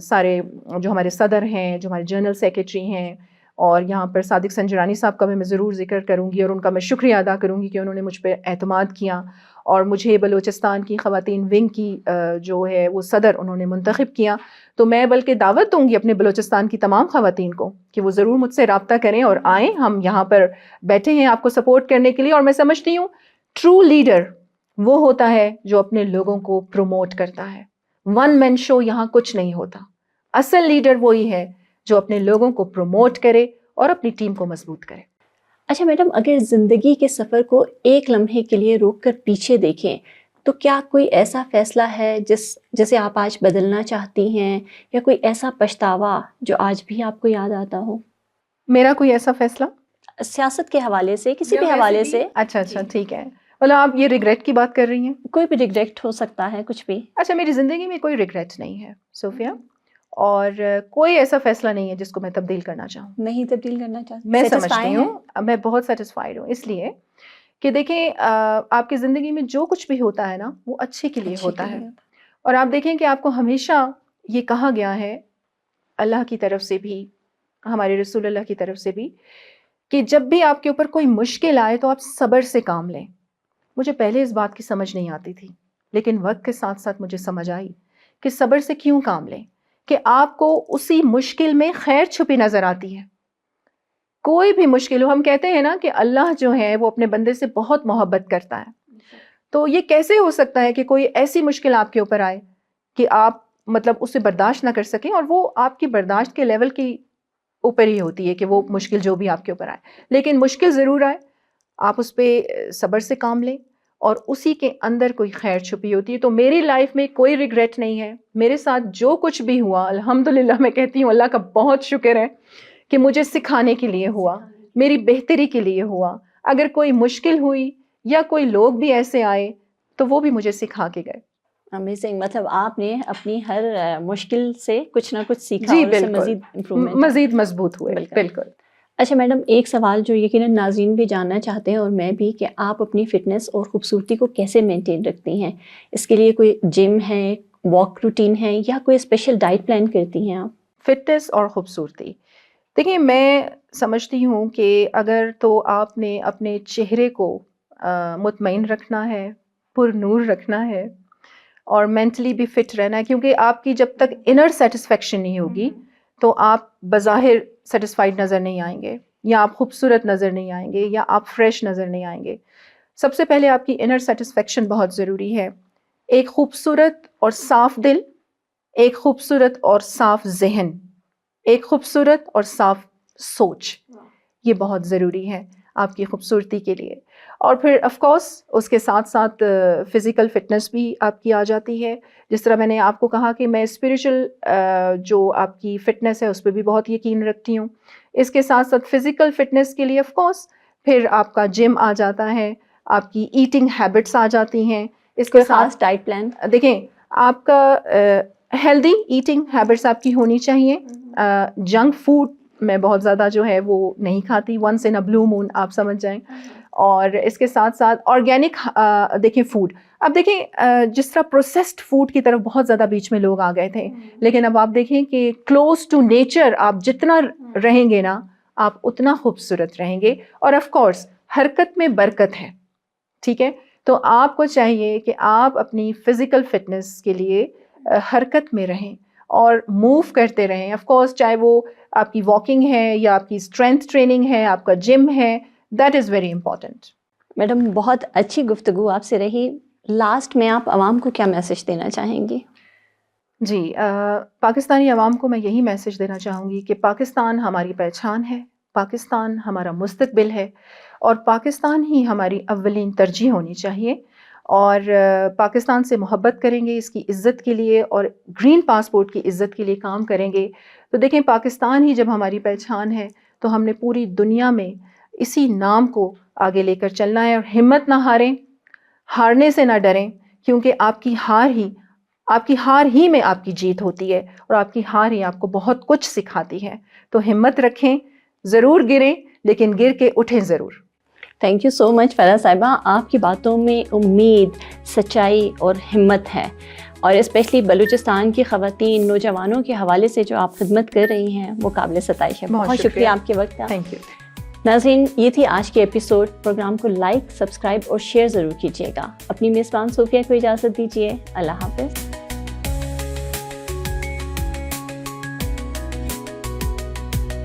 [SPEAKER 1] سارے جو ہمارے صدر ہیں، جو ہمارے جنرل سیکریٹری ہیں، اور یہاں پر صادق سنجرانی صاحب کا بھی میں ضرور ذکر کروں گی، اور ان کا میں شکریہ ادا کروں گی کہ انہوں نے مجھ پہ اعتماد کیا اور مجھے بلوچستان کی خواتین ونگ کی جو ہے وہ صدر انہوں نے منتخب کیا. تو میں بلکہ دعوت دوں گی اپنے بلوچستان کی تمام خواتین کو کہ وہ ضرور مجھ سے رابطہ کریں اور آئیں. ہم یہاں پر بیٹھے ہیں آپ کو سپورٹ کرنے کے لیے. اور میں سمجھتی ہوں ٹرو لیڈر وہ ہوتا ہے جو اپنے لوگوں کو پروموٹ کرتا ہے. ون مین شو یہاں کچھ نہیں ہوتا. اصل لیڈر وہی ہے جو اپنے لوگوں کو پروموٹ کرے اور اپنی ٹیم کو مضبوط کرے.
[SPEAKER 2] اچھا میڈم، اگر زندگی کے سفر کو ایک لمحے کے لیے روک کر پیچھے دیکھیں تو کیا کوئی ایسا فیصلہ ہے جسے آپ آج بدلنا چاہتی ہیں، یا کوئی ایسا پچھتاوا جو آج بھی آپ کو یاد آتا ہو؟
[SPEAKER 1] میرا کوئی ایسا فیصلہ
[SPEAKER 2] سیاست کے حوالے سے، کسی بھی حوالے سے.
[SPEAKER 1] اچھا ٹھیک ہے. مطلب آپ یہ ریگریٹ کی بات کر رہی ہیں؟
[SPEAKER 2] کوئی بھی ریگریٹ ہو سکتا ہے، کچھ بھی.
[SPEAKER 1] اچھا، میری زندگی میں کوئی ریگریٹ نہیں ہے صوفیہ، اور کوئی ایسا فیصلہ نہیں ہے جس کو میں تبدیل کرنا چاہوں.
[SPEAKER 2] نہیں تبدیل کرنا چاہتی؟
[SPEAKER 1] میں سمجھتی ہوں میں بہت سیٹسفائیڈ ہوں، اس لیے کہ دیکھیں آپ کی زندگی میں جو کچھ بھی ہوتا ہے نا وہ اچھے کے لیے ہوتا ہے. اور آپ دیکھیں کہ آپ کو ہمیشہ یہ کہا گیا ہے اللہ کی طرف سے بھی، ہمارے رسول اللہ کی طرف سے بھی، کہ جب بھی آپ کے اوپر کوئی مشکل آئے تو آپ صبر سے کام لیں. مجھے پہلے اس بات کی سمجھ نہیں آتی تھی، لیکن وقت کے ساتھ ساتھ مجھے سمجھ آئی کہ صبر سے کیوں کام لیں، کہ آپ کو اسی مشکل میں خیر چھپی نظر آتی ہے. کوئی بھی مشکل ہو، ہم کہتے ہیں نا کہ اللہ جو ہے وہ اپنے بندے سے بہت محبت کرتا ہے. تو یہ کیسے ہو سکتا ہے کہ کوئی ایسی مشکل آپ کے اوپر آئے کہ آپ مطلب اسے برداشت نہ کر سکیں، اور وہ آپ کی برداشت کے لیول کی اوپر ہی ہوتی ہے کہ وہ مشکل جو بھی آپ کے اوپر آئے، لیکن مشکل ضرور آئے، آپ اس پہ صبر سے کام لیں اور اسی کے اندر کوئی خیر چھپی ہوتی ہے. تو میری لائف میں کوئی ریگریٹ نہیں ہے. میرے ساتھ جو کچھ بھی ہوا الحمدللہ میں کہتی ہوں اللہ کا بہت شکر ہے کہ مجھے سکھانے کے لیے ہوا، میری بہتری کے لیے ہوا. اگر کوئی مشکل ہوئی یا کوئی لوگ بھی ایسے آئے تو وہ بھی مجھے سکھا کے گئے.
[SPEAKER 2] امیزنگ. مطلب آپ نے اپنی ہر مشکل سے کچھ نہ کچھ سیکھا،
[SPEAKER 1] جی
[SPEAKER 2] اور اس سے
[SPEAKER 1] بالکل مزید مضبوط ہوئے. بالکل.
[SPEAKER 2] اچھا میڈم، ایک سوال جو یقیناً ناظرین بھی جاننا چاہتے ہیں اور میں بھی، کہ آپ اپنی فٹنس اور خوبصورتی کو کیسے مینٹین رکھتی ہیں؟ اس کے لیے کوئی جم ہے، واک روٹین ہے، یا کوئی اسپیشل ڈائٹ پلان کرتی ہیں آپ؟
[SPEAKER 1] فٹنس اور خوبصورتی، دیکھیں میں سمجھتی ہوں کہ اگر تو آپ نے اپنے چہرے کو مطمئن رکھنا ہے، پر نور رکھنا ہے، اور مینٹلی بھی فٹ رہنا ہے، کیونکہ آپ کی جب تک انر سیٹسفیکشن نہیں ہوگی تو آپ بظاہر سیٹسفائیڈ نظر نہیں آئیں گے، یا آپ خوبصورت نظر نہیں آئیں گے، یا آپ فریش نظر نہیں آئیں گے. سب سے پہلے آپ کی انر سیٹسفیکشن بہت ضروری ہے. ایک خوبصورت اور صاف دل ایک خوبصورت اور صاف ذہن، ایک خوبصورت اور صاف سوچ، یہ بہت ضروری ہے آپ کی خوبصورتی کے لیے. اور پھر آف کورس اس کے ساتھ ساتھ فزیکل فٹنس بھی آپ کی آ جاتی ہے. جس طرح میں نے آپ کو کہا کہ میں اسپریچول جو آپ کی فٹنس ہے اس پہ بھی بہت یقین رکھتی ہوں. اس کے ساتھ ساتھ فزیکل فٹنس کے لیے آف کورس پھر آپ کا جم آ جاتا ہے، آپ کی ایٹنگ ہیبٹس آ جاتی ہیں. اس کے ساتھ
[SPEAKER 2] ڈائٹ پلان
[SPEAKER 1] دیکھیں آپ کا ہیلدی ایٹنگ ہیبٹس آپ کی ہونی چاہیے. جنک فوڈ میں بہت زیادہ جو ہے وہ نہیں کھاتی، ونس ان اے بلو مون آپ سمجھ جائیں. اور اس کے ساتھ ساتھ آرگینک دیکھیں فوڈ. اب دیکھیں جس طرح پروسیسڈ فوڈ کی طرف بہت زیادہ بیچ میں لوگ آ گئے تھے، لیکن اب آپ دیکھیں کہ کلوز ٹو نیچر آپ جتنا رہیں گے نا آپ اتنا خوبصورت رہیں گے. اور آف کورس حرکت میں برکت ہے، ٹھیک ہے. تو آپ کو چاہیے کہ آپ اپنی فزیکل فٹنس کے لیے حرکت میں رہیں اور موو کرتے رہیں. آف کورس چاہے وہ آپ کی واکنگ ہے یا آپ کی اسٹرینتھ ٹریننگ ہے، آپ کا جم ہے، that is very important.
[SPEAKER 2] Madam بہت اچھی گفتگو آپ سے رہی. لاسٹ میں آپ عوام کو کیا میسج دینا چاہیں گی؟
[SPEAKER 1] جی پاکستانی عوام کو میں یہی میسج دینا چاہوں گی کہ پاکستان ہماری پہچان ہے، پاکستان ہمارا مستقبل ہے اور پاکستان ہی ہماری اولین ترجیح ہونی چاہیے. اور پاکستان سے محبت کریں گے، اس کی عزت کے لیے اور گرین پاسپورٹ کی عزت کے لیے کام کریں گے. تو دیکھیں پاکستان ہی جب ہماری پہچان ہے تو ہم نے پوری دنیا میں اسی نام کو آگے لے کر چلنا ہے. اور ہمت نہ ہاریں، ہارنے سے نہ ڈریں، کیونکہ آپ کی ہار ہی میں آپ کی جیت ہوتی ہے اور آپ کی ہار ہی آپ کو بہت کچھ سکھاتی ہے. تو ہمت رکھیں، ضرور گریں لیکن گر کے اٹھیں ضرور.
[SPEAKER 2] تھینک یو سو مچ فرح صاحبہ. آپ کی باتوں میں امید، سچائی اور ہمت ہے، اور اسپیشلی بلوچستان کی خواتین، نوجوانوں کے حوالے سے جو آپ خدمت کر رہی ہیں وہ قابل ستائش ہے. بہت شکریہ آپ کے وقت کا.
[SPEAKER 1] Thank you.
[SPEAKER 2] ناظرین یہ تھی آج کی ایپیسوڈ. پروگرام کو لائک، سبسکرائب اور شیئر ضرور کیجیے گا. اپنی میزبان صوفیہ کو اجازت دیجیے. اللہ حافظ.